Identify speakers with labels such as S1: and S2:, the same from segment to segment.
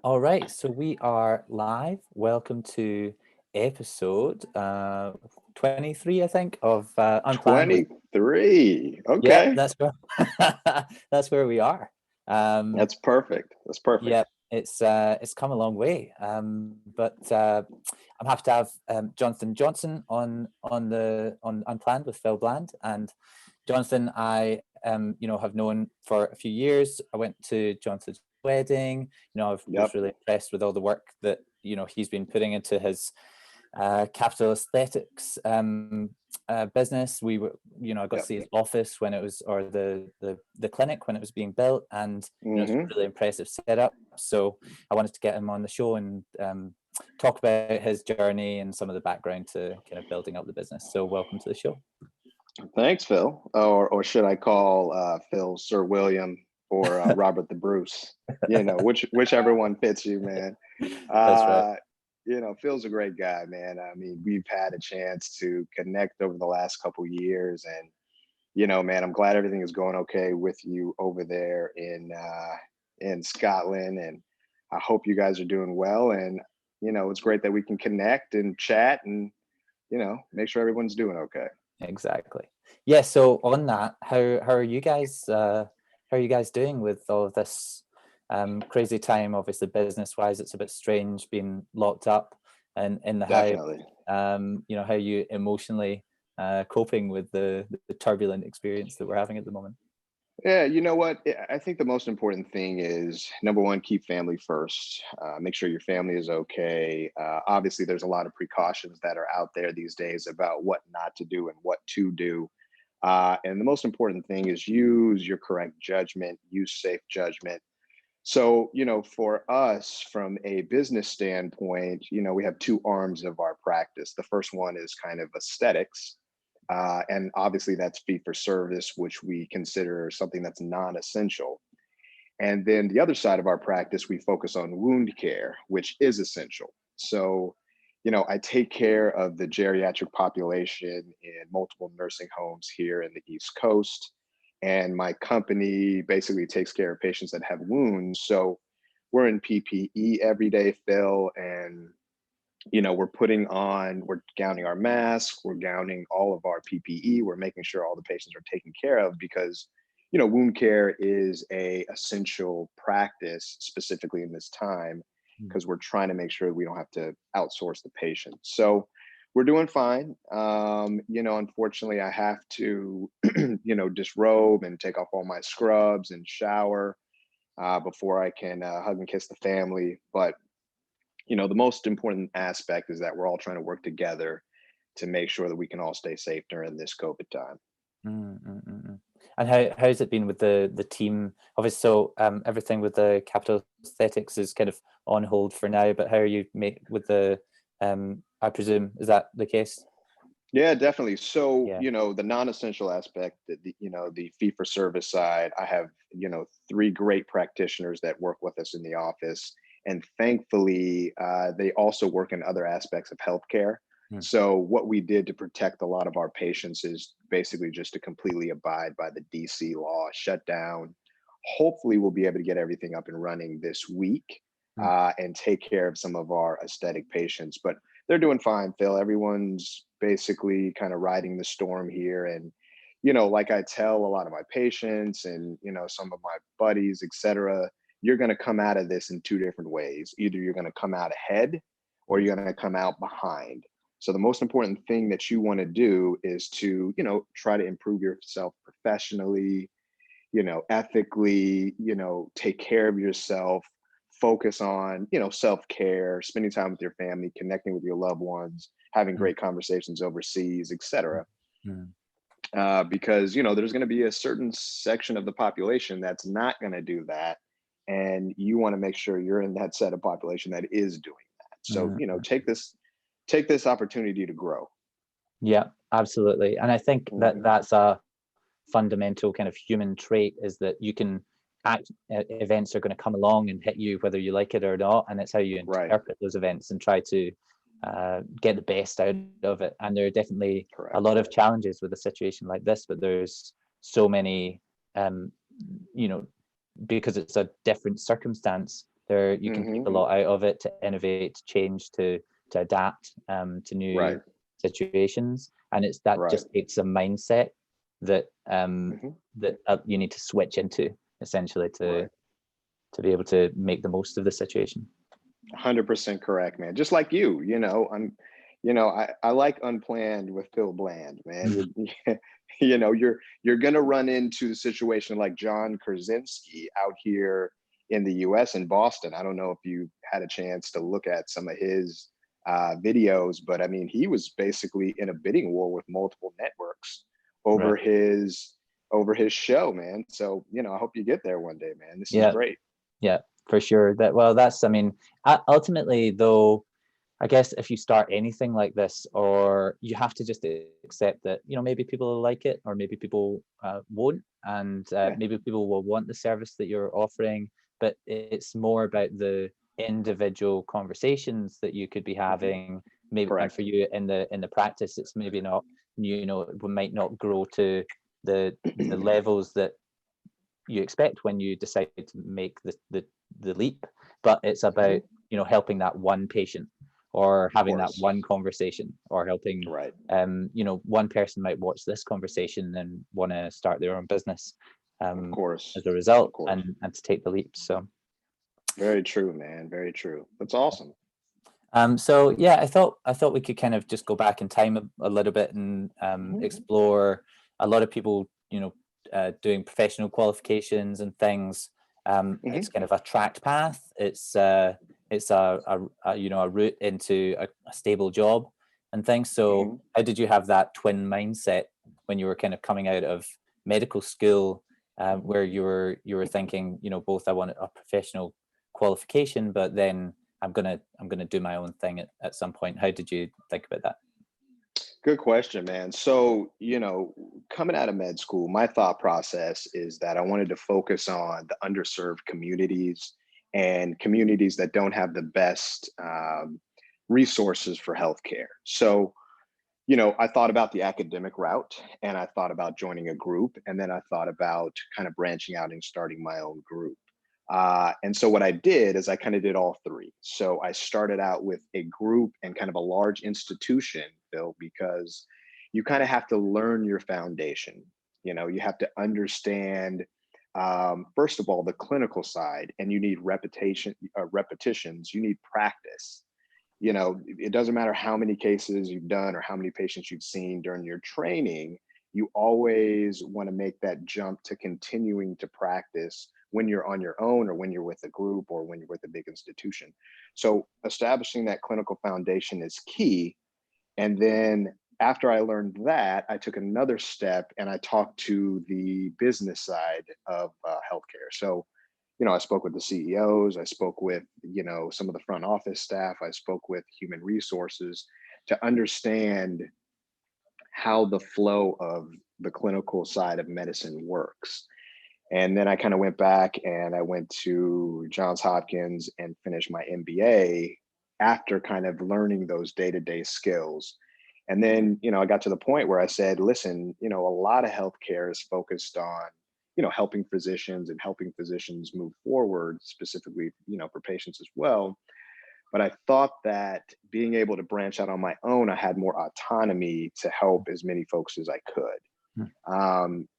S1: All right, so we are live. Welcome to episode 23, I think, of Unplanned with
S2: 23.
S1: yeah,
S2: Okay.
S1: that's where that's where we are. Um
S2: That's perfect. That's
S1: yeah,
S2: perfect.
S1: it's come a long way. But I'm happy to have Jonathan Johnson on Unplanned with Phil Bland. And Jonathan, I have known for a few years. I went to Jonathan's wedding. I was
S2: Yep.
S1: really impressed with all the work that he's been putting into his capital aesthetics business. We were, I got to
S2: Yep.
S1: see his office when it was, or the clinic when it was being built, and it's a
S2: hmm
S1: really impressive setup. So I wanted to get him on the show and talk about his journey and some of the background to kind of building up the business. So welcome to the show.
S2: Thanks, Phil. Or should I call Phil Sir William or Robert the Bruce? Whichever one fits you, man.
S1: That's right.
S2: Uh, Phil's a great guy, man. I mean, we've had a chance to connect over the last couple years, and man, I'm glad everything is going okay with you over there in Scotland, and I hope you guys are doing well. And it's great that we can connect and chat and make sure everyone's doing okay.
S1: Exactly. Yeah. So on that, how are you guys? How are you guys doing with all of this crazy time? Obviously, business wise, it's a bit strange being locked up and in the house.
S2: Definitely.
S1: How are you emotionally coping with the turbulent experience that we're having at the moment?
S2: Yeah, you know what? I think the most important thing is number one, keep family first. Make sure your family is okay. Obviously, there's a lot of precautions that are out there these days about what not to do and what to do. And the most important thing is use your correct judgment, use safe judgment. So, for us from a business standpoint, we have two arms of our practice. The first one is kind of aesthetics. And obviously, that's fee for service, which we consider something that's non essential. And then the other side of our practice, we focus on wound care, which is essential. So, I take care of the geriatric population in multiple nursing homes here in the East Coast. And my company basically takes care of patients that have wounds. So we're in PPE every day, Phil, and we're gowning our masks, we're gowning all of our PPE, we're making sure all the patients are taken care of because, wound care is a essential practice specifically in this time
S1: Mm.
S2: because we're trying to make sure we don't have to outsource the patient. So we're doing fine. Unfortunately, I have to, disrobe and take off all my scrubs and shower before I can hug and kiss the family. But the most important aspect is that we're all trying to work together to make sure that we can all stay safe during this COVID time.
S1: Mm, mm, mm, mm. And how's it been with the team? Obviously, so everything with the capital aesthetics is kind of on hold for now. But how are you with the? I presume is that the case?
S2: Yeah, definitely. So,
S1: Yeah.
S2: the non-essential aspect, the fee for service side, I have, three great practitioners that work with us in the office. And thankfully, they also work in other aspects of healthcare.
S1: Mm,
S2: So, what we did to protect a lot of our patients is basically just to completely abide by the DC law, shut down. Hopefully, we'll be able to get everything up and running this week
S1: mm,
S2: and take care of some of our aesthetic patients. But they're doing fine, Phil. Everyone's basically kind of riding the storm here. And, like I tell a lot of my patients and, some of my buddies, et cetera, you're going to come out of this in two different ways. Either you're going to come out ahead or
S1: mm,
S2: you're going to come out behind. So the most important thing that you want to do is to, try to improve yourself professionally, ethically, take care of yourself, focus on, self-care, spending time with your family, connecting with your loved ones, having
S1: mm,
S2: great conversations overseas, etc.
S1: mm.
S2: Because, there's going to be a certain section of the population that's not going to do that. And you want to make sure you're in that set of population that is doing that. So,
S1: Mm,
S2: take this opportunity to grow.
S1: yeah, absolutely. And I think that
S2: Mhm.
S1: that's a fundamental kind of human trait is that you can act events are going to come along and hit you whether you like it or not, and it's how you
S2: Right.
S1: interpret those events and try to get the best out of it. And there are definitely a
S2: Correct.
S1: lot of challenges with a situation like this, but there's so many um you know because it's a different circumstance, You can take a lot out of it to innovate, to change, to adapt to new situations, and it's that just takes a mindset that you need to switch into, essentially, to be able to make the most of the situation.
S2: 100% correct, man. Just like you, I like Unplanned with Phil Bland, man. You're gonna run into the situation like John Krasinski out here in the US in Boston. I don't know if you had a chance to look at some of his videos, but I mean, he was basically in a bidding war with multiple networks over his show, man. So, I hope you get there one day, man. This is great.
S1: Yeah, for sure. I mean, ultimately though, I guess if you start anything like this, or you have to just accept that, maybe people will like it, or maybe people won't, and maybe people will want the service that you're offering, but it's more about the individual conversations that you could be having. Maybe, and for you in the practice, it's maybe not, it might not grow to the levels that you expect when you decide to make the leap, but it's about helping that one patient, or having that one conversation, or helping one person might watch this conversation and want to start their own business as a result, and to take the leap. So
S2: very true, man, very true. That's awesome.
S1: So yeah, I thought we could kind of just go back in time a little bit and explore a lot of people doing professional qualifications and things. It's kind of a tracked path. It's a route into a stable job and things. So how did you have that twin mindset when you were kind of coming out of medical school, where you were thinking, both I want a professional qualification, but then I'm gonna do my own thing at some point? How did you think about that?
S2: Good question, man. So, coming out of med school, my thought process is that I wanted to focus on the underserved communities and communities that don't have the best resources for healthcare. So, I thought about the academic route, and I thought about joining a group, and then I thought about kind of branching out and starting my own group. And so what I did is I kind of did all three. So I started out with a group and kind of a large institution, Phil, because you kind of have to learn your foundation. You have to understand, first of all, the clinical side, and you need repetitions, you need practice. It doesn't matter how many cases you've done or how many patients you've seen during your training, you always want to make that jump to continuing to practice when you're on your own, or when you're with a group, or when you're with a big institution. So establishing that clinical foundation is key. And then after I learned that, I took another step and I talked to the business side of healthcare. So, I spoke with the CEOs, I spoke with, some of the front office staff, I spoke with human resources to understand how the flow of the clinical side of medicine works. And then I kind of went back and I went to Johns Hopkins and finished my MBA after kind of learning those day-to-day skills. And then, I got to the point where I said, listen, a lot of healthcare is focused on, helping physicians and helping physicians move forward, specifically, for patients as well. But I thought that being able to branch out on my own, I had more autonomy to help as many folks as I could.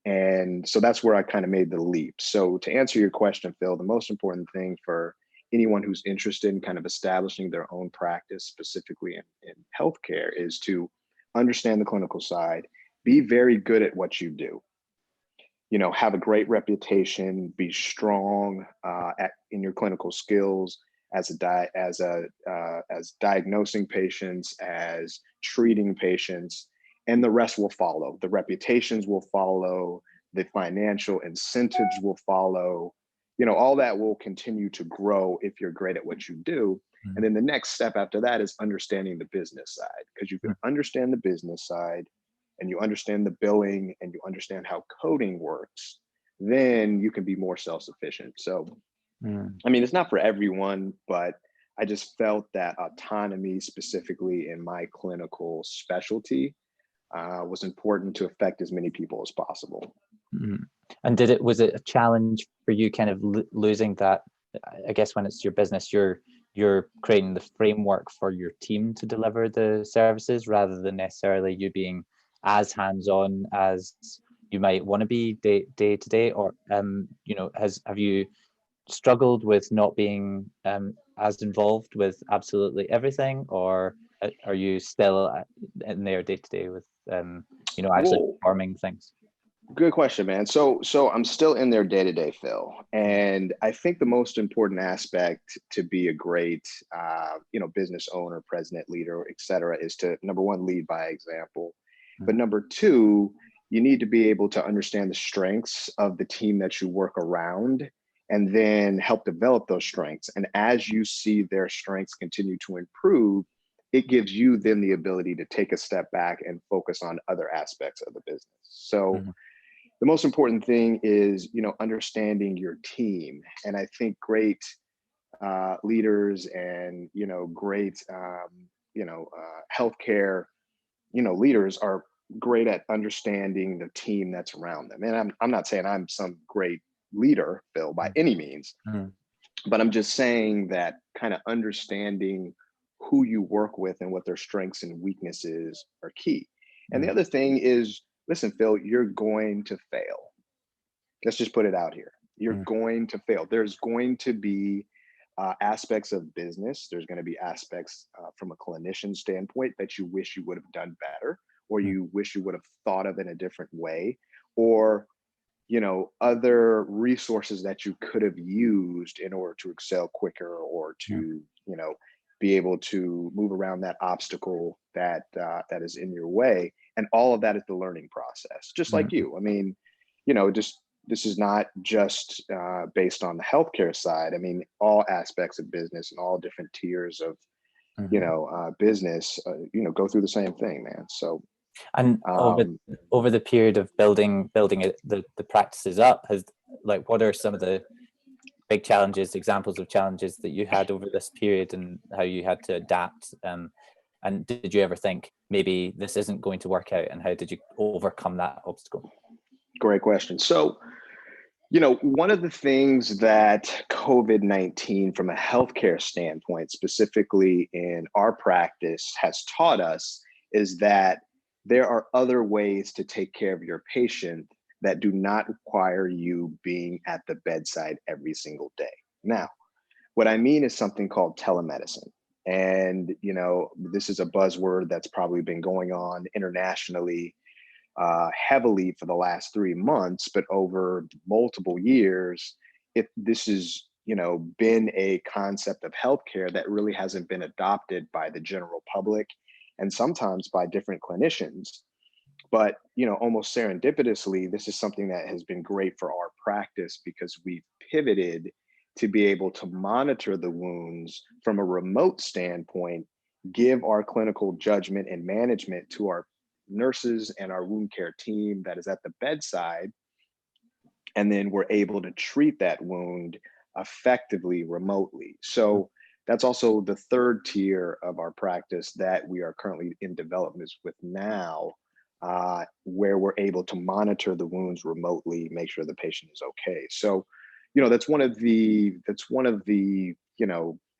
S2: And so that's where I kind of made the leap. So to answer your question, Phil, the most important thing for anyone who's interested in kind of establishing their own practice, specifically in healthcare, is to understand the clinical side, be very good at what you do, have a great reputation, be strong in your clinical skills as diagnosing patients, as treating patients, and the rest will follow. The reputations will follow, the financial incentives will follow, all that will continue to grow if you're great at what you do. And then the next step after that is understanding the business side, because you can understand the business side and you understand the billing and you understand how coding works, then you can be more self-sufficient. So, I mean, it's not for everyone, but I just felt that autonomy, specifically in my clinical specialty, was important to affect as many people as possible.
S1: And was it a challenge for you kind of losing that I guess when it's your business, you're creating the framework for your team to deliver the services rather than necessarily you being as hands-on as you might want to be day to day. Or have you struggled with not being as involved with absolutely everything, or are you still in there day to day with actually
S2: Whoa.
S1: performing things?
S2: Good question, man. So I'm still in there day to day, Phil, and I think the most important aspect to be a great, business owner, president, leader, et cetera, is to, number one, lead by example, but number two, you need to be able to understand the strengths of the team that you work around, and then help develop those strengths. And as you see their strengths continue to improve, it gives you then the ability to take a step back and focus on other aspects of the business. So the most important thing is, understanding your team. And I think great leaders and, great, healthcare, leaders are great at understanding the team that's around them. And I'm not saying I'm some great leader, Bill, by any means, but I'm just saying that kind of understanding who you work with and what their strengths and weaknesses are key. And the other thing is, listen, Phil, you're going to fail. Let's just put it out here. You're going to fail. There's going to be aspects of business. There's going to be aspects from a clinician standpoint that you wish you would have done better, or you wish you would have thought of in a different way, or other resources that you could have used in order to excel quicker, or to be able to move around that obstacle that is in your way. And all of that is the learning process, just like you. I mean, this is not just based on the healthcare side. I mean, all aspects of business and all different tiers of business go through the same thing, man. So
S1: and over the period of building the practices up, what are some of the big challenges, examples of challenges that you had over this period, and how you had to adapt? And did you ever think maybe this isn't going to work out, and how did you overcome that obstacle?
S2: Great question. So, one of the things that COVID-19 from a healthcare standpoint, specifically in our practice, has taught us is that there are other ways to take care of your patient that do not require you being at the bedside every single day. Now, what I mean is something called telemedicine. And, this is a buzzword that's probably been going on internationally heavily for the last 3 months, but over multiple years, this has, been a concept of healthcare that really hasn't been adopted by the general public, and sometimes by different clinicians. But, almost serendipitously, this is something that has been great for our practice, because we've pivoted to be able to monitor the wounds from a remote standpoint, give our clinical judgment and management to our nurses and our wound care team that is at the bedside, and then we're able to treat that wound effectively remotely. So that's also the third tier of our practice that we are currently in development with now, where we're able to monitor the wounds remotely, make sure the patient is okay. So, that's one of the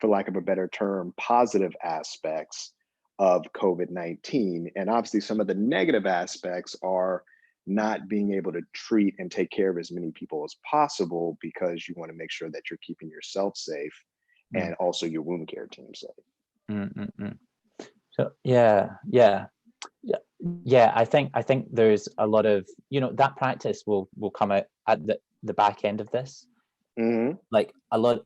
S2: for lack of a better term, positive aspects of COVID-19. And obviously some of the negative aspects are not being able to treat and take care of as many people as possible, because you want to make sure that you're keeping yourself safe and also your wound care team safe.
S1: So I think there's a lot of that practice will come out at the back end of this. Like a lot.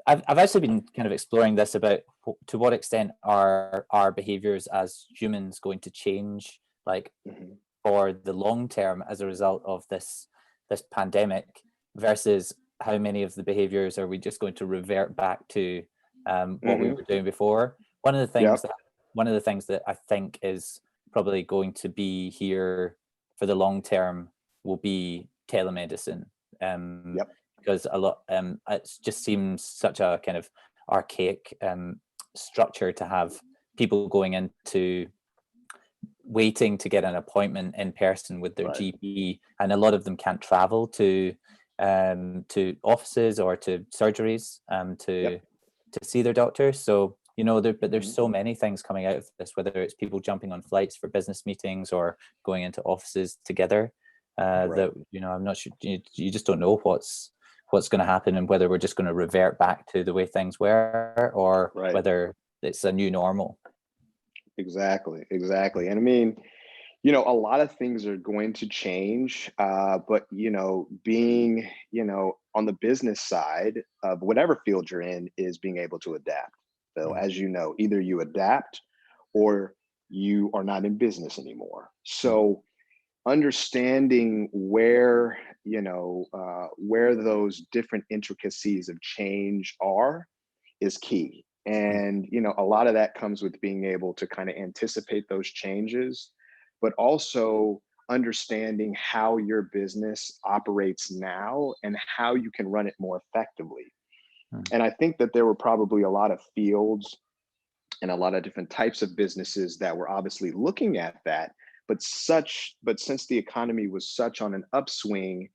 S1: I've actually been kind of exploring this about to what extent are our behaviors as humans going to change, like for the long term as a result of this pandemic, versus how many of the behaviors are we just going to revert back to what we were doing before. One of the things that I think is probably going to be here for the long term will be telemedicine. Because a lot it just seems such a kind of archaic structure to have people going into waiting to get an appointment in person with their GP, and a lot of them can't travel to to offices or to surgeries to see their doctor. So, you know, but there's so many things coming out of this, whether it's people jumping on flights for business meetings or going into offices together. That, you know, I'm not sure, you just don't know what's going to happen, and whether we're just going to revert back to the way things were, or whether it's a new normal.
S2: Exactly. And I mean, you know, a lot of things are going to change, but, you know, being, you know, on the business side of whatever field you're in is being able to adapt. So as you know, either you adapt or you are not in business anymore. So understanding where, you know, where those different intricacies of change are is key. And, you know, a lot of that comes with being able to kind of anticipate those changes, but also understanding how your business operates now and how you can run it more effectively. And I think that there were probably a lot of fields and a lot of different types of businesses that were obviously looking at that, but since the economy was such on an upswing,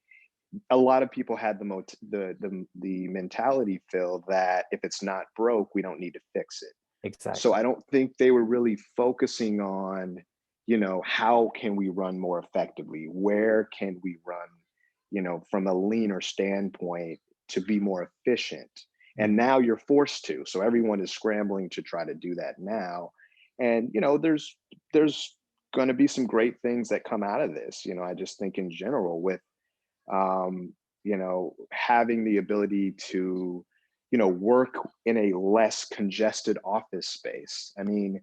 S2: a lot of people had the mentality, Phil, that if it's not broke, we don't need to fix it.
S1: Exactly.
S2: So I don't think they were really focusing on, you know, how can we run more effectively? Where can we run, you know, from a leaner standpoint to be more efficient? And now you're forced to. So everyone is scrambling to try to do that now. And, you know, there's going to be some great things that come out of this. You know, I just think in general with you know, having the ability to, you know, work in a less congested office space. I mean,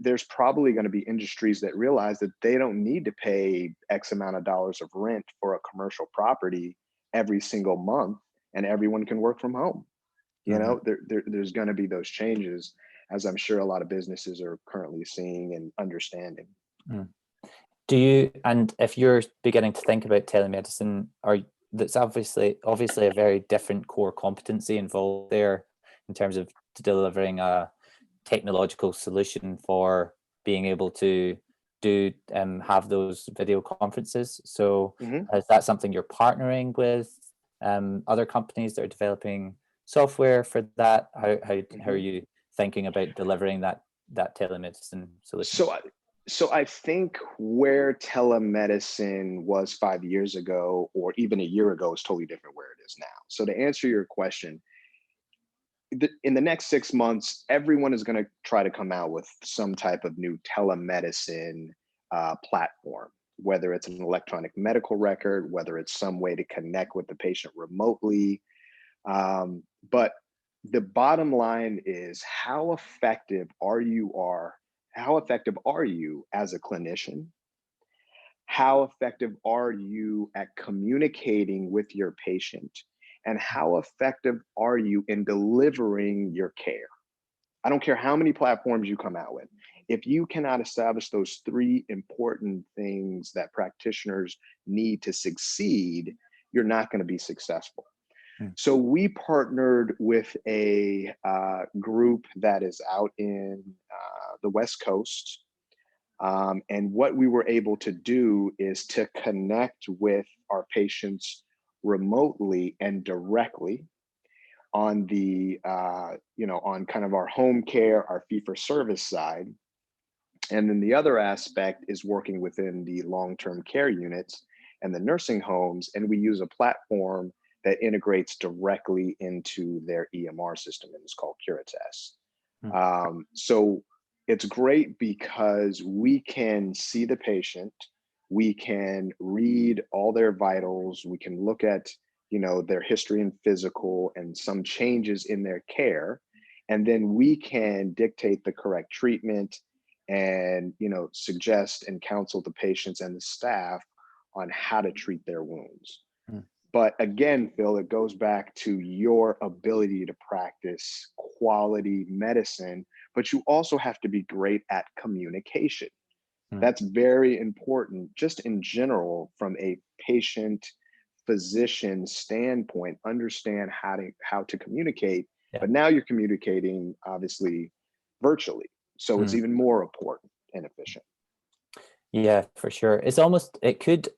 S2: there's probably going to be industries that realize that they don't need to pay X amount of dollars of rent for a commercial property every single month, and everyone can work from home. You know, there's going to be those changes, as I'm sure a lot of businesses are currently seeing and understanding.
S1: Do you, and if you're beginning to think about telemedicine, that's obviously a very different core competency involved there in terms of delivering a technological solution for being able to have those video conferences. So is that something you're partnering with other companies that are developing software for that? How are you thinking about delivering that telemedicine solution?
S2: So I think where telemedicine was 5 years ago, or even a year ago, is totally different where it is now. So to answer your question, in the next 6 months, everyone is going to try to come out with some type of new telemedicine platform, whether it's an electronic medical record, whether it's some way to connect with the patient remotely. But the bottom line is, how effective are you as a clinician? How effective are you at communicating with your patient? And how effective are you in delivering your care? I don't care how many platforms you come out with. If you cannot establish those three important things that practitioners need to succeed, you're not going to be successful. So we partnered with a group that is out in the West Coast. And what we were able to do is to connect with our patients remotely and directly on the, you know, on kind of our home care, our fee-for-service side. And then the other aspect is working within the long-term care units and the nursing homes. And we use a platform that integrates directly into their EMR system, and it's called Curitas. So it's great because we can see the patient, we can read all their vitals, we can look at, you know, their history and physical and some changes in their care, and then we can dictate the correct treatment and, you know, suggest and counsel the patients and the staff on how to treat their wounds. But again, Phil, it goes back to your ability to practice quality medicine, but you also have to be great at communication. That's very important, just in general, from a patient physician standpoint. Understand how to communicate, but now you're communicating obviously virtually, so it's even more important and efficient.
S1: Yeah, for sure. It's almost, it could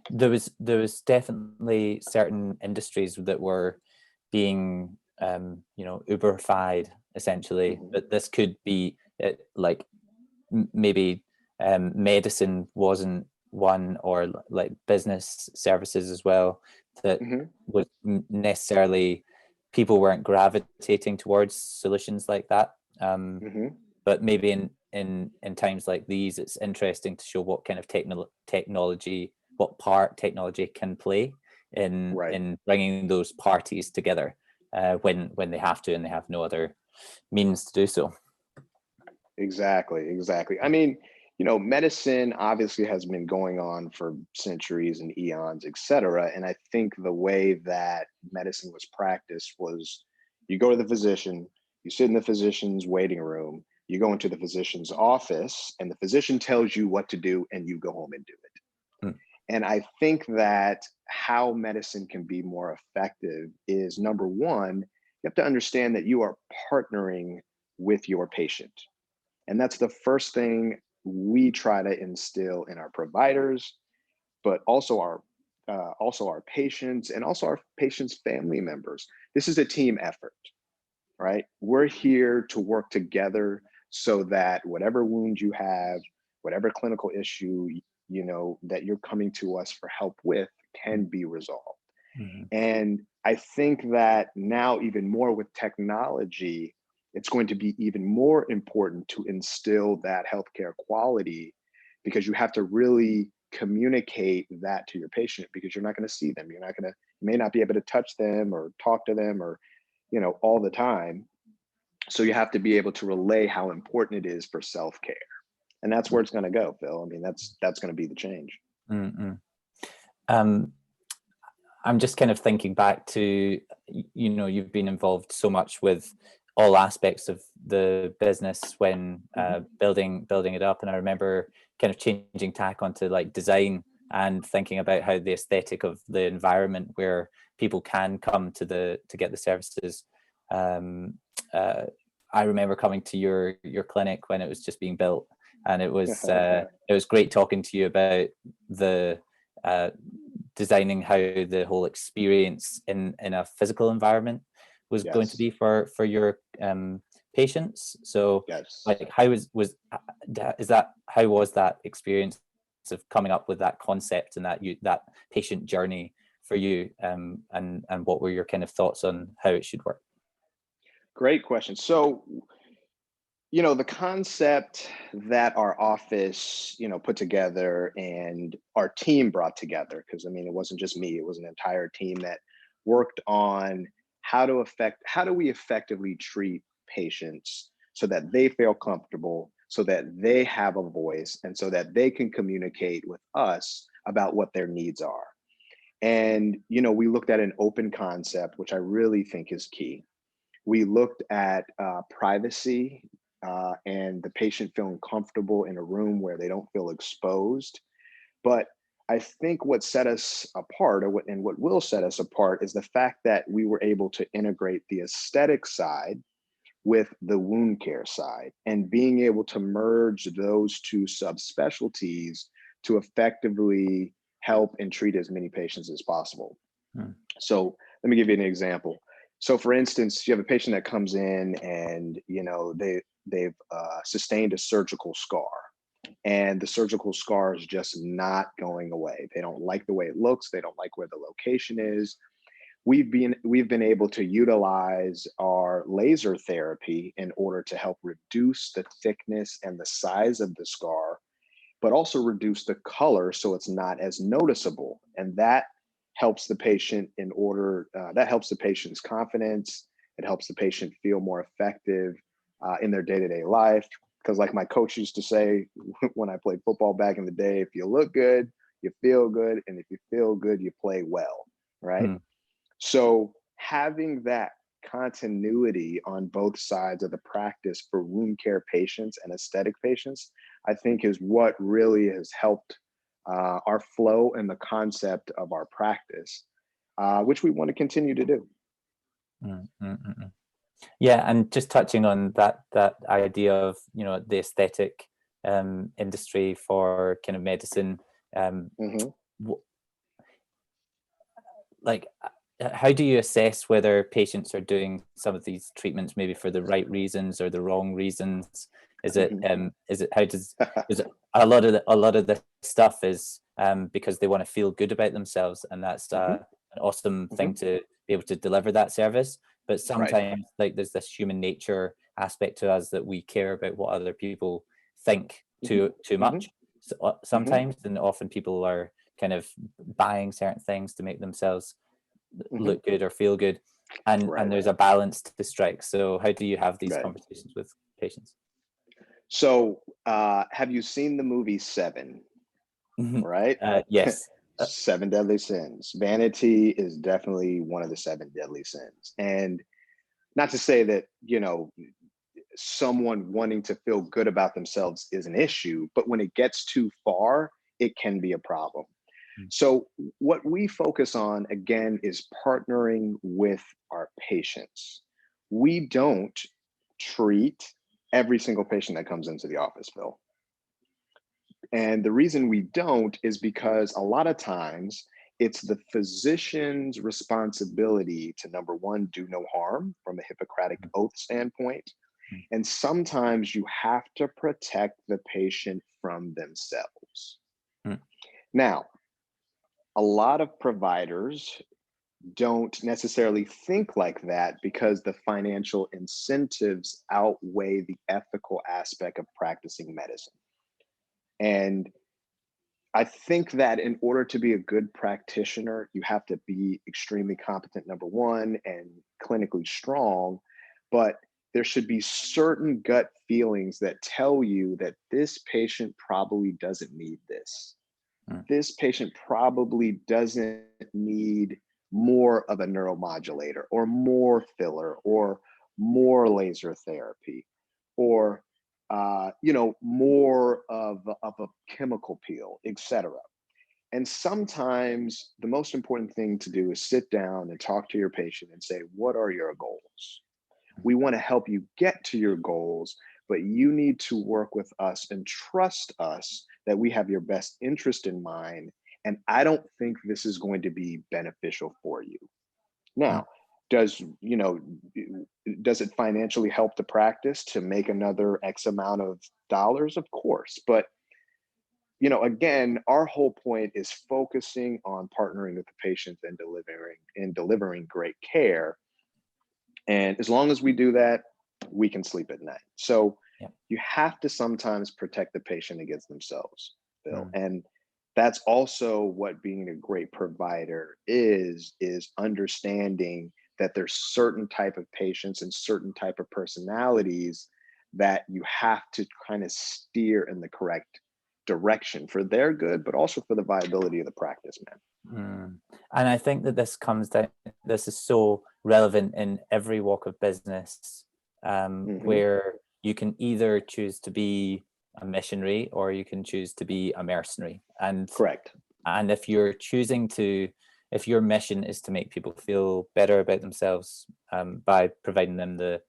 S1: there was definitely certain industries that were being Uberified essentially, but this could be like maybe medicine wasn't one, or like business services as well, that was necessarily, people weren't gravitating towards solutions like that. But maybe in times like these, it's interesting to show what kind of technology, what part technology can play in bringing those parties together when they have to and they have no other means to do so.
S2: Exactly. I mean, medicine obviously has been going on for centuries and eons, et cetera. And I think the way that medicine was practiced was, you go to the physician, you sit in the physician's waiting room, you go into the physician's office, and the physician tells you what to do, and you go home and do it. And I think that how medicine can be more effective is, number one, you have to understand that you are partnering with your patient. And that's the first thing we try to instill in our providers, but also our patients, and also our patients' family members. This is a team effort, right? We're here to work together so that whatever wound you have, whatever clinical issue that you're coming to us for help with, can be resolved. And I think that now, even more with technology, it's going to be even more important to instill that healthcare quality, because you have to really communicate that to your patient, because you're not going to see them. You may not be able to touch them or talk to them, or, all the time. So you have to be able to relay how important it is for self-care. And that's where it's going to go, Phil. I mean, that's going to be the change.
S1: I'm just kind of thinking back to, you've been involved so much with all aspects of the business when building it up. And I remember kind of changing tack onto like design and thinking about how the aesthetic of the environment where people can come to get the services. I remember coming to your clinic when it was just being built, and it was great talking to you about the designing how the whole experience in a physical environment was going to be for your patients. So like, how was that experience of coming up with that concept and that patient journey for you, and what were your kind of thoughts on how it should work?
S2: Great question. So, the concept that our office, put together and our team brought together, because I mean, it wasn't just me, it was an entire team that worked on how do we effectively treat patients so that they feel comfortable, so that they have a voice, and so that they can communicate with us about what their needs are. And, we looked at an open concept, which I really think is key. We looked at privacy and the patient feeling comfortable in a room where they don't feel exposed. But I think what set us apart, and what will set us apart, is the fact that we were able to integrate the aesthetic side with the wound care side, and being able to merge those two subspecialties to effectively help and treat as many patients as possible. So let me give you an example. So for instance, you have a patient that comes in and, they've sustained a surgical scar, and the surgical scar is just not going away. They don't like the way it looks. They don't like where the location is. We've been able to utilize our laser therapy in order to help reduce the thickness and the size of the scar, but also reduce the color so it's not as noticeable. And that helps the patient that helps the patient's confidence. It helps the patient feel more effective in their day-to-day life. Because like my coach used to say when I played football back in the day, if you look good, you feel good. And if you feel good, you play well, right? So having that continuity on both sides of the practice for wound care patients and aesthetic patients, I think is what really has helped our flow and the concept of our practice, which we want to continue to do.
S1: Yeah, and just touching on that idea of the aesthetic industry for kind of medicine. like, how do you assess whether patients are doing some of these treatments maybe for the right reasons or the wrong reasons? Is it how does is it a lot of the stuff is because they want to feel good about themselves, and that's an awesome thing to be able to deliver that service. But sometimes like there's this human nature aspect to us that we care about what other people think too much. So, sometimes, and often people are kind of buying certain things to make themselves look good or feel good, and there's a balance to strike. So how do you have these conversations with patients?
S2: So have you seen the movie Seven? Right?
S1: Yes.
S2: Seven deadly sins. Vanity is definitely one of the seven deadly sins. And not to say that, you know, someone wanting to feel good about themselves is an issue, but when it gets too far, it can be a problem. So what we focus on, again, is partnering with our patients. We don't treat every single patient that comes into the office, Phil. And the reason we don't is because a lot of times it's the physician's responsibility to, number one, do no harm from a Hippocratic oath standpoint. And sometimes you have to protect the patient from themselves. Now, a lot of providers don't necessarily think like that because the financial incentives outweigh the ethical aspect of practicing medicine. And I think that in order to be a good practitioner, you have to be extremely competent, number one, and clinically strong. But there should be certain gut feelings that tell you that this patient probably doesn't need this. This patient probably doesn't need more of a neuromodulator or more filler or more laser therapy or more of a chemical peel, etc. And sometimes the most important thing to do is sit down and talk to your patient and say, what are your goals? We want to help you get to your goals, but you need to work with us and trust us that we have your best interest in mind. And I don't think this is going to be beneficial for you. Now, does it financially help the practice to make another X amount of dollars? Of course. But, again, our whole point is focusing on partnering with the patients and delivering great care. And as long as we do that, we can sleep at night. So you have to sometimes protect the patient against themselves, Bill. And that's also what being a great provider is understanding that there's certain type of patients and certain type of personalities that you have to kind of steer in the correct direction for their good, but also for the viability of the practice, man.
S1: And I think that this is so relevant in every walk of business, where you can either choose to be a missionary or you can choose to be a mercenary. And
S2: correct.
S1: And if your mission is to make people feel better about themselves by providing them the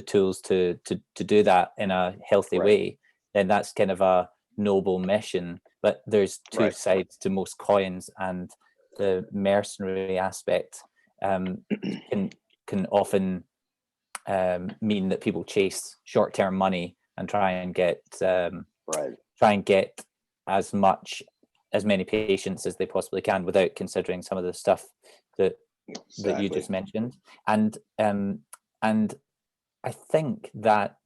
S1: tools to do that in a healthy way, then that's kind of a noble mission. But there's two sides to most coins, and the mercenary aspect can often mean that people chase short-term money and try and get as many patients as they possibly can without considering some of the stuff that you just mentioned. And I think that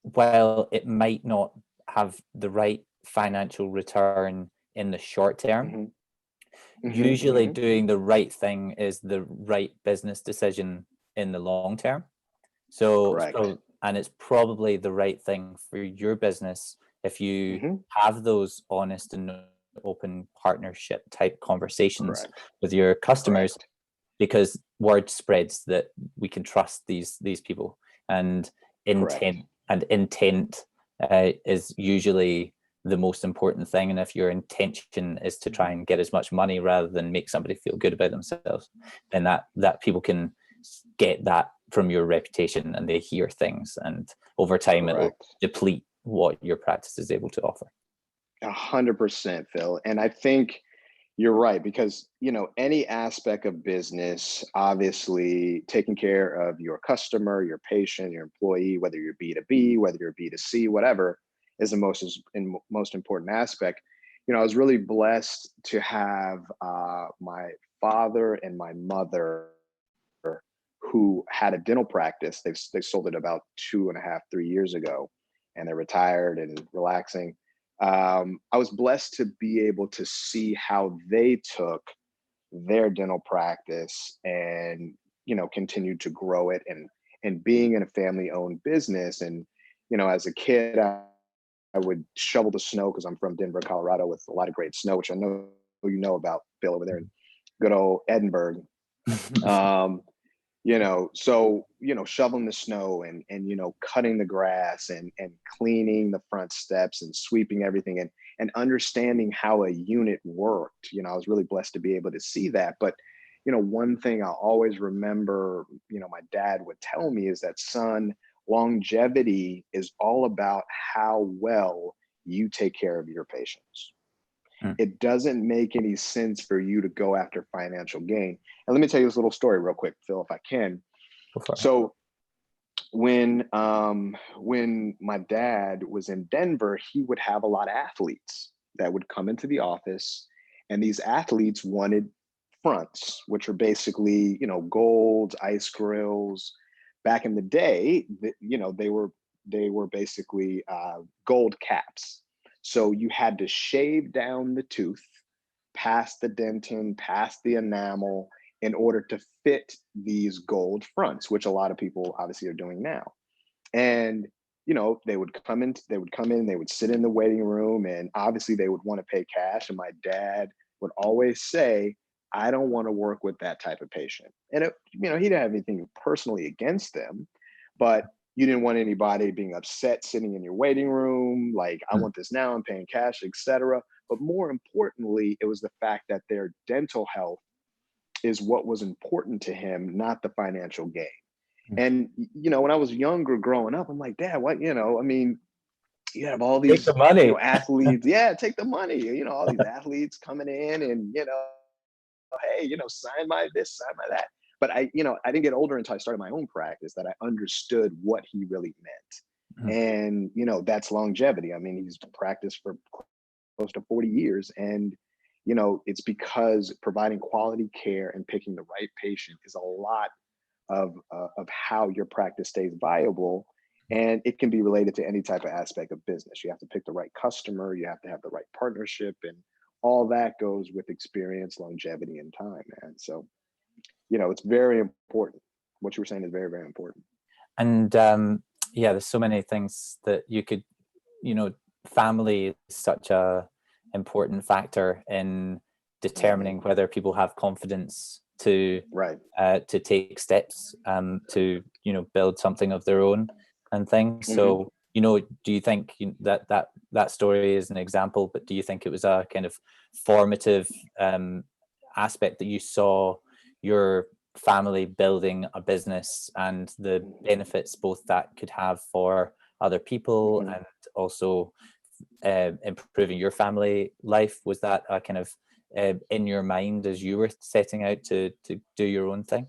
S1: while it might not have the right financial return in the short term, usually doing the right thing is the right business decision in the long term. So and it's probably the right thing for your business if you have those honest and open partnership type conversations with your customers, because word spreads that we can trust these people, and intent is usually the most important thing. And if your intention is to try and get as much money rather than make somebody feel good about themselves, then that people can get that from your reputation, and they hear things, and over time it'll deplete what your practice is able to offer.
S2: 100%, Phil. And I think You're right, because any aspect of business, obviously taking care of your customer, your patient, your employee, whether you're B2B, whether you're B2C, whatever, is the most important aspect. I was really blessed to have my father and my mother, who had a dental practice. They sold it about 2.5, 3 years ago, and they're retired and relaxing. I was blessed to be able to see how they took their dental practice and continued to grow it, and being in a family owned business. And as a kid, I would shovel the snow because I'm from Denver, Colorado, with a lot of great snow, which I know about, Bill, over there in good old Edinburgh. Um, so shoveling the snow, and cutting the grass, and cleaning the front steps, and sweeping everything, and understanding how a unit worked. I was really blessed to be able to see that. But one thing I always remember, my dad would tell me, is that, son, longevity is all about how well you take care of your patients.
S1: Mm.
S2: It doesn't make any sense for you to go after financial gain. And let me tell you this little story real quick, Phil, if I can.
S1: Go for it.
S2: So when my dad was in Denver, he would have a lot of athletes that would come into the office, and these athletes wanted fronts, which are basically, gold ice grills. Back in the day, they were basically gold caps. So you had to shave down the tooth, past the dentin, past the enamel, in order to fit these gold fronts, which a lot of people obviously are doing now. And they would sit in the waiting room, and obviously they would want to pay cash. And my dad would always say, I don't want to work with that type of patient. And he didn't have anything personally against them, but you didn't want anybody being upset sitting in your waiting room, like, I
S1: Mm.
S2: want this now, I'm paying cash, etc. But more importantly, it was the fact that their dental health is what was important to him, not the financial gain.
S1: Mm.
S2: And when I was younger growing up, I'm like, Dad, what? I mean, you have all
S1: Take the
S2: these,
S1: money.
S2: athletes. Yeah, take the money. All these athletes coming in, and hey, sign my this, sign my that. But I didn't get older until I started my own practice that I understood what he really meant.
S1: Mm.
S2: And that's longevity. I mean, he's practiced for close to 40 years, and it's because providing quality care and picking the right patient is a lot of how your practice stays viable. And it can be related to any type of aspect of business. You have to pick the right customer, you have to have the right partnership, and all that goes with experience, longevity, and time, man. So it's very important. What you were saying is very, very important.
S1: And yeah, there's so many things that you could, family is such a important factor in determining
S2: Hmm.
S1: whether people have confidence
S2: Right.
S1: to take steps to build something of their own and things.
S2: Hmm.
S1: So do you think that story is an example, but do you think it was a kind of formative aspect that you saw your family building a business and the benefits both that could have for other people
S2: Hmm.
S1: and also improving your family life? Was that a kind of in your mind as you were setting out to do your own thing?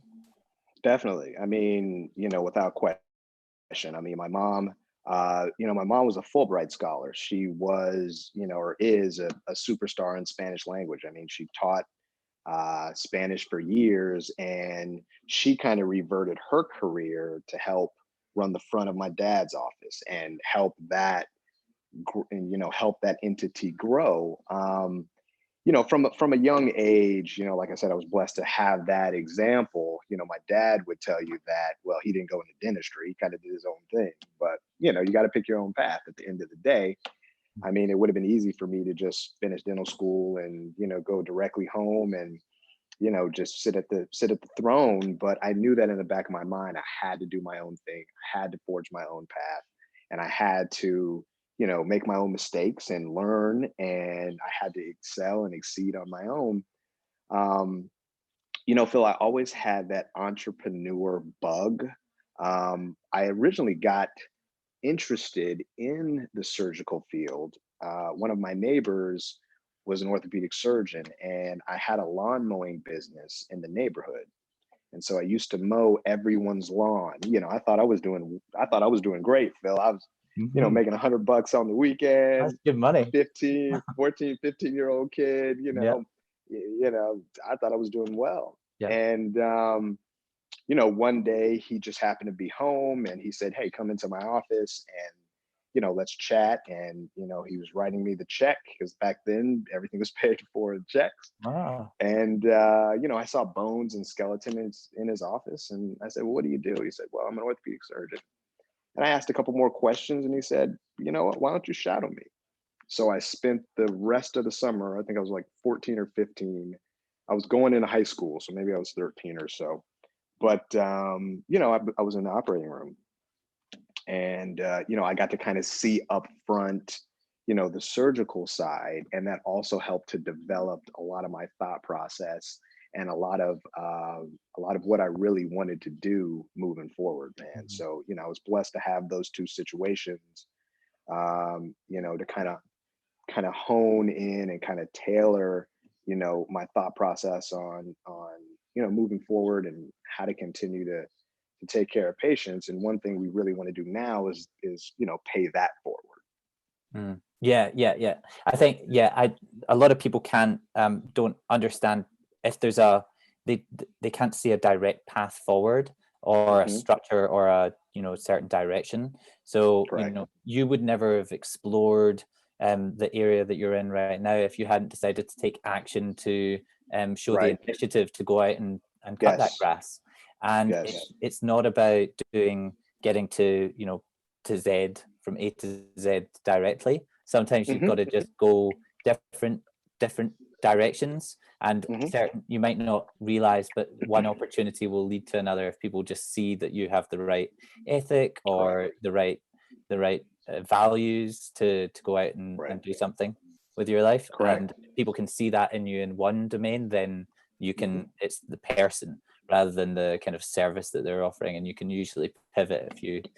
S2: Definitely. I mean, without question. I mean, my mom was a Fulbright scholar. She was, or is a superstar in Spanish language. I mean, she taught Spanish for years, and she kind of reverted her career to help run the front of my dad's office and help that entity grow. From a young age, like I said, I was blessed to have that example. My dad would tell you that, well, he didn't go into dentistry, he kind of did his own thing. But you got to pick your own path at the end of the day. I mean, it would have been easy for me to just finish dental school and go directly home and just sit at the throne. But I knew that in the back of my mind, I had to do my own thing. I had to forge my own path, and I had to make my own mistakes and learn, and I had to excel and exceed on my own. um Phil, I always had that entrepreneur bug. I originally got interested in the surgical field. One of my neighbors was an orthopedic surgeon, and I had a lawn mowing business in the neighborhood. And so I used to mow everyone's lawn. I thought I was doing great, Phil. I was,
S1: Mhm.
S2: making $100 on the
S1: That's
S2: weekend,
S1: good money.
S2: 15-year-old kid,
S1: Yeah,
S2: I thought I was doing well.
S1: yeah.
S2: And, one day he just happened to be home and he said, "Hey, come into my office and, let's chat." And, he was writing me the check because back then everything was paid for in checks.
S1: Ah,
S2: And, I saw bones and skeleton in his office. And I said, "Well, what do you do?" He said, "Well, I'm an orthopedic surgeon." And I asked a couple more questions and he said, "You know what? Why don't you shadow me?" So I spent the rest of the summer, I think I was like 14 or 15. I was going into high school, so maybe I was 13 or so. But, I was in the operating room and, I got to kind of see up front, the surgical side. And that also helped to develop a lot of my thought process and a lot of what I really wanted to do moving forward, man.
S1: mhm,
S2: So, I was blessed to have those two situations, to kind of hone in and kind of tailor, my thought process on moving forward and how to continue to take care of patients. And one thing we really want to do now is pay that forward.
S1: mm. Yeah, yeah, yeah. I think, yeah, a lot of people don't understand if they can't see a direct path forward or a
S2: Hmm.
S1: structure or a certain direction. So
S2: Correct.
S1: you would never have explored the area that you're in right now if you hadn't decided to take action to show the
S2: Right.
S1: initiative to go out and cut that
S2: Yes.
S1: grass. And
S2: Yes.
S1: it's not about getting to to Z from A to Z directly. Sometimes you've got
S2: Hmm.
S1: to just go different directions, and
S2: Hmm.
S1: certain you might not realize, but one opportunity will lead to another if people just see that you have the right ethic
S2: Correct.
S1: or the right values to go out and
S2: Right.
S1: do something with your life.
S2: Correct.
S1: And people can see that in you in one domain, then
S2: Hmm.
S1: it's the person rather than the kind of service that they're offering, and you can usually pivot
S2: Of
S1: if you go.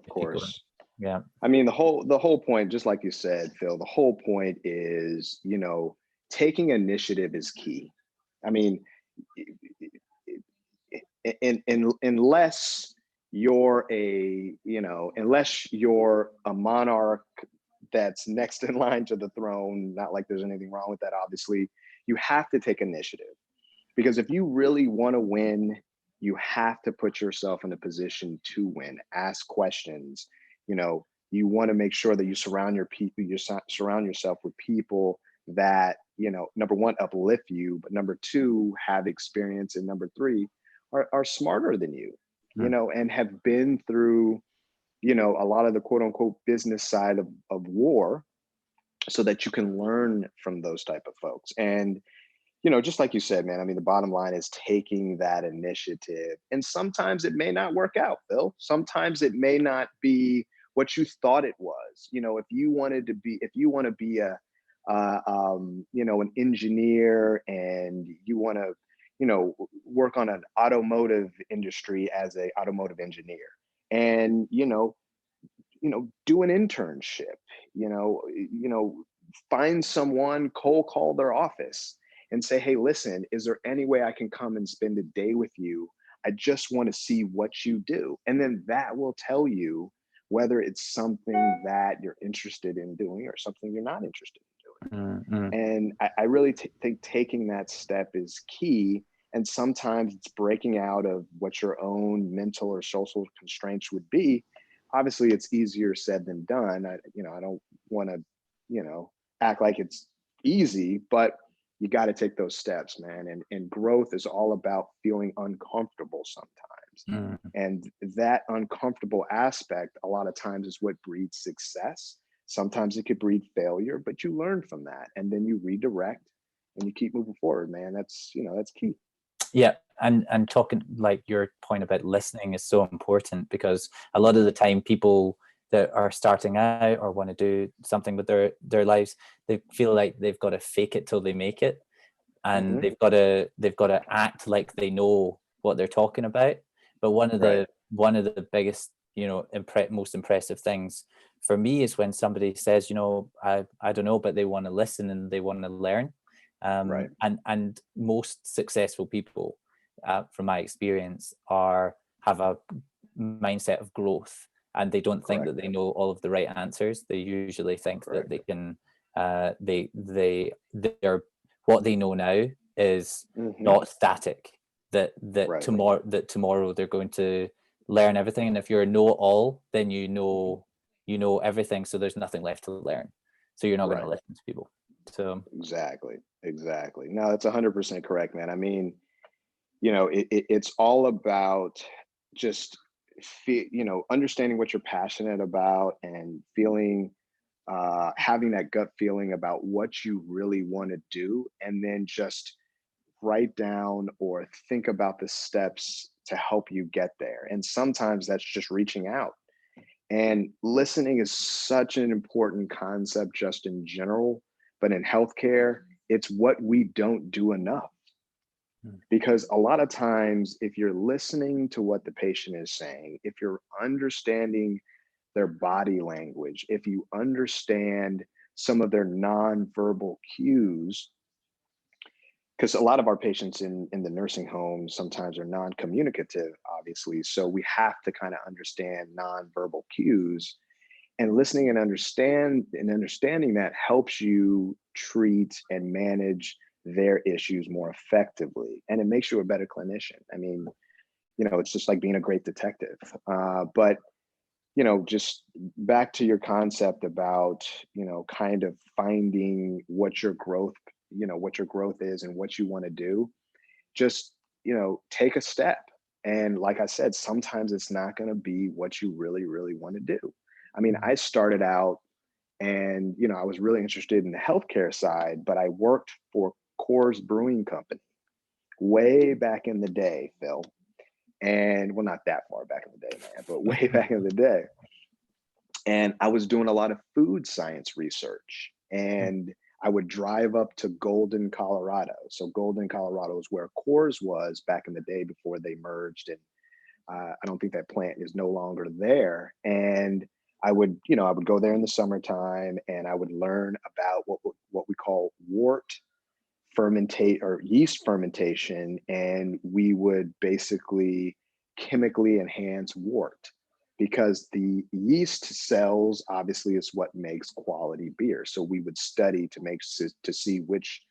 S2: course.
S1: Yeah.
S2: I mean, the whole point, just like you said, Phil, the whole point is, taking initiative is key. I mean, unless you're a monarch that's next in line to the throne, not like there's anything wrong with that, obviously, you have to take initiative. Because if you really want to win, you have to put yourself in a position to win. Ask questions. You want to make sure that you surround yourself with people that, number one, uplift you, but number two, have experience, and number three, are smarter than you,
S1: Mm.
S2: and have been through, a lot of the quote unquote business side of war, so that you can learn from those type of folks. And just like you said, man, I mean, the bottom line is taking that initiative. And sometimes it may not work out, Bill. Sometimes it may not be what you thought it was. If you want to be an engineer, and you want to, work on an automotive industry as a automotive engineer, and, do an internship, find someone, cold call their office and say, "Hey, listen, is there any way I can come and spend a day with you? I just want to see what you do." And then that will tell you whether it's something that you're interested in doing or something you're not interested in
S1: Mm, mm.
S2: doing. And I really think taking that step is key. And sometimes it's breaking out of what your own mental or social constraints would be. Obviously, it's easier said than done. I don't want to, act like it's easy, but you got to take those steps, man. And growth is all about feeling uncomfortable sometimes.
S1: Mm.
S2: And that uncomfortable aspect, a lot of times, is what breeds success. Sometimes it could breed failure, but you learn from that and then you redirect and you keep moving forward, man. That's key.
S1: Yeah, and talking, like, your point about listening is so important, because a lot of the time people that are starting out or want to do something with their lives, they feel like they've got to fake it till they make it, and
S2: Hmm.
S1: they've got to act like they know what they're talking about. But one of
S2: Right.
S1: the biggest, most impressive things for me is when somebody says, I don't know, but they want to listen and they want to learn.
S2: Right.
S1: And most successful people, from my experience, have a mindset of growth, and they don't think that they know all of the right answers. They usually think that they can, they're what they know now is not static. That tomorrow they're going to learn everything, and if you're a know-all, then you know everything, so there's nothing left to learn, so you're not going to listen to people. So
S2: exactly no, that's 100% correct, man. I mean, it's all about just understanding what you're passionate about and feeling, having that gut feeling about what you really want to do, and then just write down or think about the steps to help you get there. And sometimes that's just reaching out. And listening is such an important concept just in general, but in healthcare, it's what we don't do enough. Because a lot of times, if you're listening to what the patient is saying, if you're understanding their body language, if you understand some of their nonverbal cues, because a lot of our patients in the nursing home sometimes are non-communicative, obviously. So we have to kind of understand nonverbal cues, and listening and understanding that helps you treat and manage their issues more effectively. And it makes you a better clinician. I mean, it's just like being a great detective. But just back to your concept about, kind of finding what your growth is and what you want to do. Just, take a step. And like I said, sometimes it's not going to be what you really, really want to do. I mean, I started out and, I was really interested in the healthcare side, but I worked for Coors Brewing Company way back in the day, Phil. And well, not that far back in the day, man, but way back in the day. And I was doing a lot of food science research, and I would drive up to Golden, Colorado. So Golden, Colorado is where Coors was back in the day before they merged. And I don't think that plant is no longer there. And I would go there in the summertime, and I would learn about what we call wort fermentate or yeast fermentation. And we would basically chemically enhance wort, because the yeast cells obviously is what makes quality beer. So we would study to see which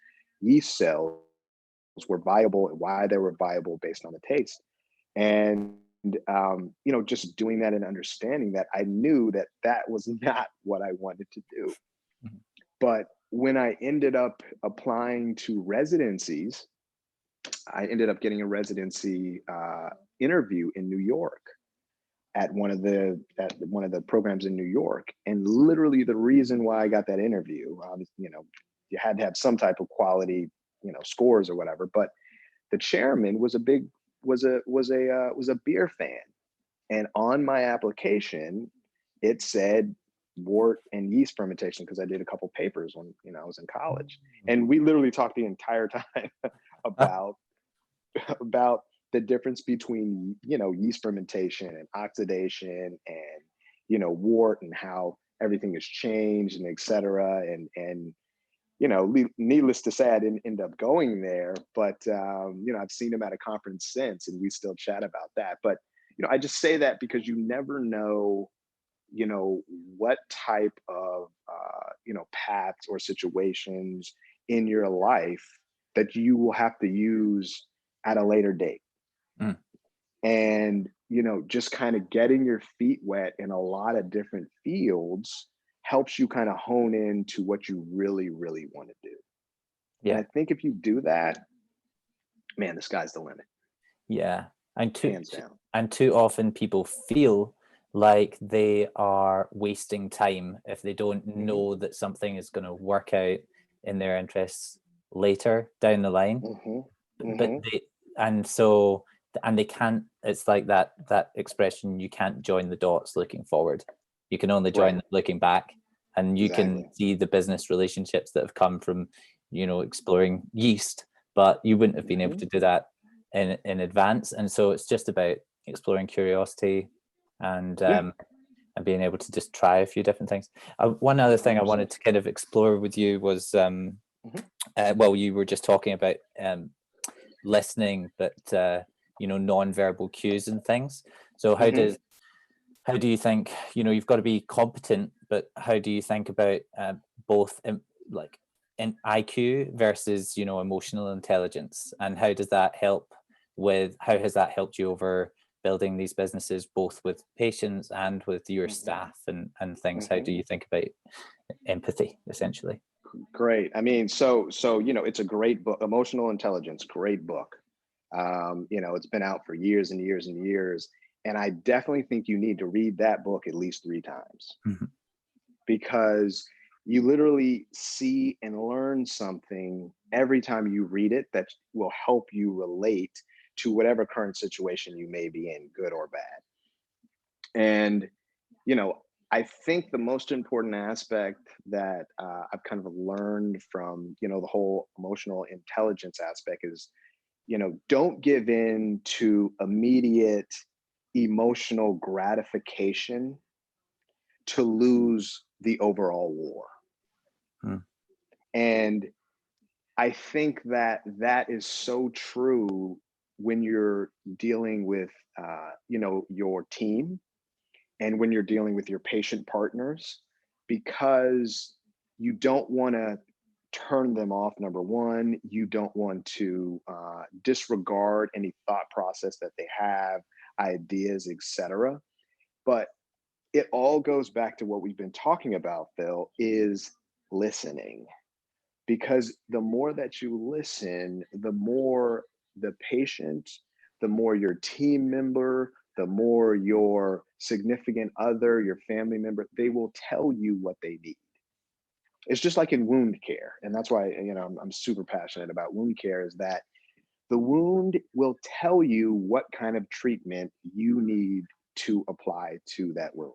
S2: yeast cells were viable and why they were viable based on the taste. And just doing that and understanding that, I knew that that was not what I wanted to do. But when I ended up applying to residencies, I ended up getting a residency interview in New York at one of the programs in New York. And literally the reason why I got that interview, you had to have some type of quality, scores or whatever. But the chairman was a beer fan, and on my application it said wort and yeast fermentation, because I did a couple papers when I was in college, and we literally talked the entire time about the difference between yeast fermentation and oxidation and wort, and how everything has changed and et cetera. And needless to say, I didn't end up going there, but I've seen him at a conference since, and we still chat about that. But I just say that because you never know what type of paths or situations in your life that you will have to use at a later date. And just kind of getting your feet wet in a lot of different fields helps you kind of hone into what you really, really want to do. And I think if you do that, man, the sky's the limit.
S1: Yeah.
S2: Hands down.
S1: And too often people feel like they are wasting time if they don't know that something is going to work out in their interests later down the line. But they can't, it's like that expression, you can't join the dots looking forward. You can only join them looking back. And you can see the business relationships that have come from, exploring yeast, but you wouldn't have been able to do that in advance. And so it's just about exploring curiosity and and being able to just try a few different things. One other thing I wanted to kind of explore with you was, well, you were just talking about listening, but non-verbal cues and things. So how do you think, you've got to be competent, but how do you think about both in IQ versus emotional intelligence, and how has that helped you over building these businesses, both with patients and with your staff and things? How do you think about empathy, essentially?
S2: Great. I mean, so it's a great book, Emotional Intelligence, great book. It's been out for years and years and years, and I definitely think you need to read that book at least 3 times, because you literally see and learn something every time you read it that will help you relate to whatever current situation you may be in, good or bad. And I think the most important aspect that I've kind of learned from the whole emotional intelligence aspect is, don't give in to immediate emotional gratification to lose the overall war. And I think that is so true when you're dealing with your team, and when you're dealing with your patient partners, because you don't want to turn them off. Number one, you don't want to disregard any thought process that they have, ideas, etc. But it all goes back to what we've been talking about, Phil, is listening. Because the more that you listen, the more the patient, the more your team member, the more your significant other, your family member, they will tell you what they need. It's just like in wound care. And that's why, I'm super passionate about wound care, is that the wound will tell you what kind of treatment you need to apply to that wound.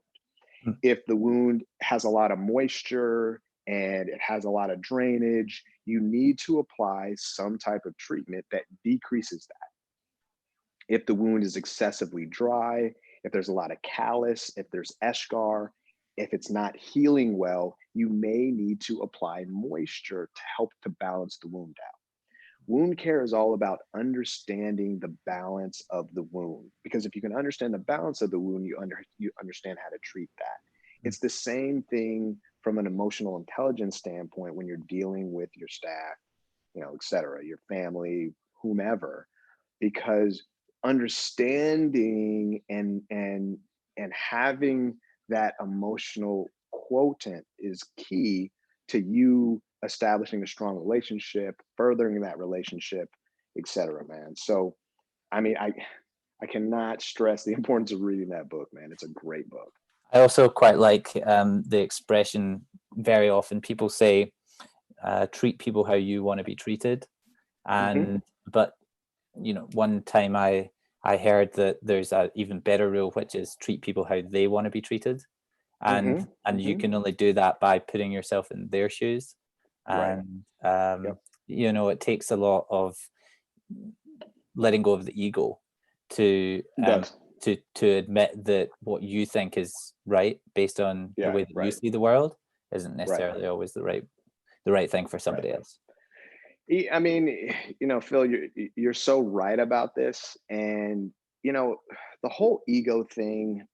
S2: If the wound has a lot of moisture and it has a lot of drainage, you need to apply some type of treatment that decreases that. If the wound is excessively dry, if there's a lot of callus, if there's eschar, if it's not healing well, you may need to apply moisture to help to balance the wound out. Wound care is all about understanding the balance of the wound, because if you can understand the balance of the wound, you understand how to treat that. It's the same thing from an emotional intelligence standpoint when you're dealing with your staff, et cetera, your family, whomever, because understanding and having that emotional quotient is key to you establishing a strong relationship, furthering that relationship, et cetera, man. So, I mean, I cannot stress the importance of reading that book, man. It's a great book.
S1: I also quite like the expression, very often people say, treat people how you want to be treated. And, but, one time I heard that there's an even better rule, which is treat people how they want to be treated. And you can only do that by putting yourself in their shoes. And, it takes a lot of letting go of the ego to admit that what you think is right based on the way that you see the world isn't necessarily always the right thing for somebody else.
S2: I mean, Phil, you're so right about this. And, the whole ego thing,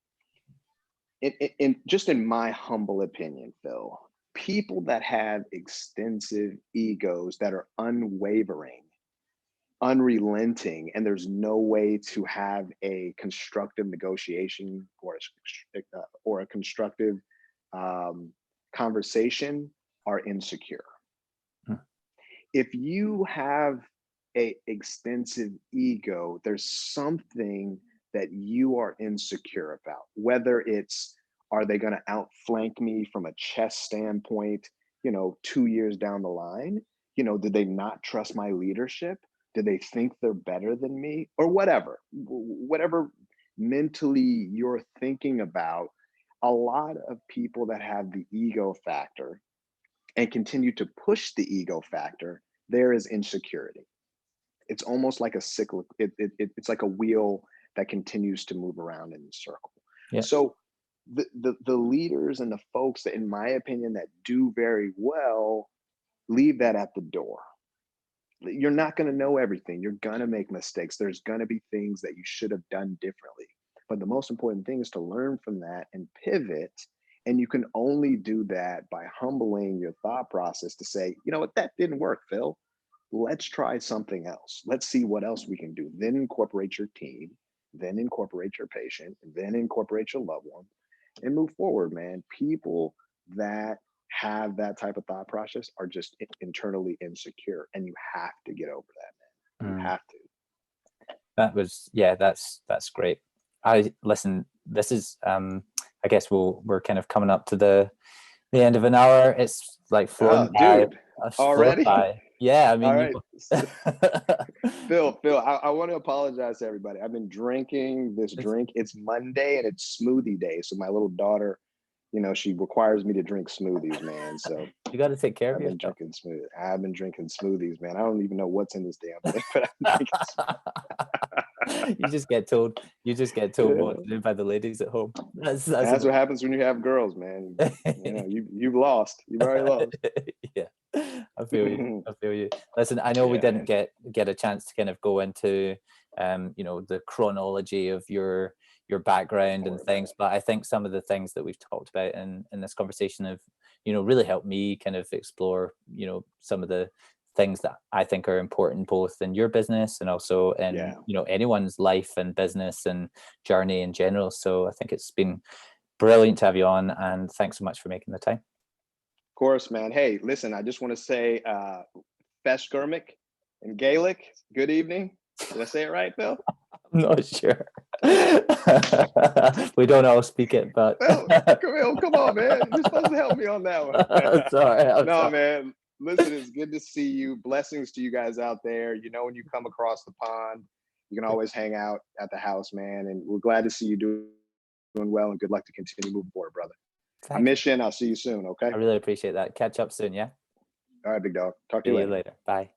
S2: in my humble opinion, Phil, people that have extensive egos that are unwavering, unrelenting, and there's no way to have a constructive negotiation or a constructive conversation are insecure. If you have a extensive ego, there's something that you are insecure about, whether it's, are they going to outflank me from a chess standpoint, 2 years down the line? Did they not trust my leadership? Do they think they're better than me? Or whatever mentally you're thinking about. A lot of people that have the ego factor and continue to push the ego factor, there is insecurity. It's almost like a cyclic, it's like a wheel that continues to move around in a circle. So the leaders and the folks that, in my opinion, that do very well, leave that at the door. You're not going to know everything. You're going to make mistakes. There's going to be things that you should have done differently. But the most important thing is to learn from that and pivot. And you can only do that by humbling your thought process to say, you know what, that didn't work, Phil. Let's try something else. Let's see what else we can do. Then incorporate your team, then incorporate your patient, then incorporate your loved one, and move forward, man. People that have that type of thought process are just internally insecure, and you have to get over that, man. You have to.
S1: That was, yeah, that's great. Listen, this is I guess we're kind of coming up to the end of an hour. It's like flown by.
S2: Dude, already?
S1: Yeah, I mean,
S2: all right. Phil, I want to apologize to everybody. I've been drinking this drink. It's Monday and it's smoothie day. So my little daughter, you know, she requires me to drink smoothies, man. So
S1: you got to take care of yourself.
S2: I've been drinking smoothies, man. I don't even know what's in this damn thing, but I'm drinking.
S1: You just get told what to do by the ladies at home. That's
S2: what happens when you have girls, man. You know, you've lost. You've already lost.
S1: Yeah, I feel you. Listen, I know we didn't get a chance to kind of go into you know, the chronology of your background and things, but I think some of the things that we've talked about in this conversation have, you know, really helped me kind of explore, you know, some of the things that I think are important both in your business and also in you know, anyone's life and business and journey in general. So I think it's been brilliant to have you on, and thanks so much for making the time.
S2: Of course, man. Hey, listen, I just want to say Feshgurmic in Gaelic, good evening. Did I say it right, Phil?
S1: I'm not sure. We don't all speak it, but
S2: come on, man. You're supposed to help me on that one.
S1: Sorry.
S2: Man. Listen, it's good to see you. Blessings to you guys out there. You know, when you come across the pond, you can always hang out at the house, man. And we're glad to see you doing well, and good luck to continue moving forward, brother. I miss you, and I'll see you soon, okay?
S1: I really appreciate that. Catch up soon, yeah?
S2: All right, big dog. Talk to you later.
S1: Bye.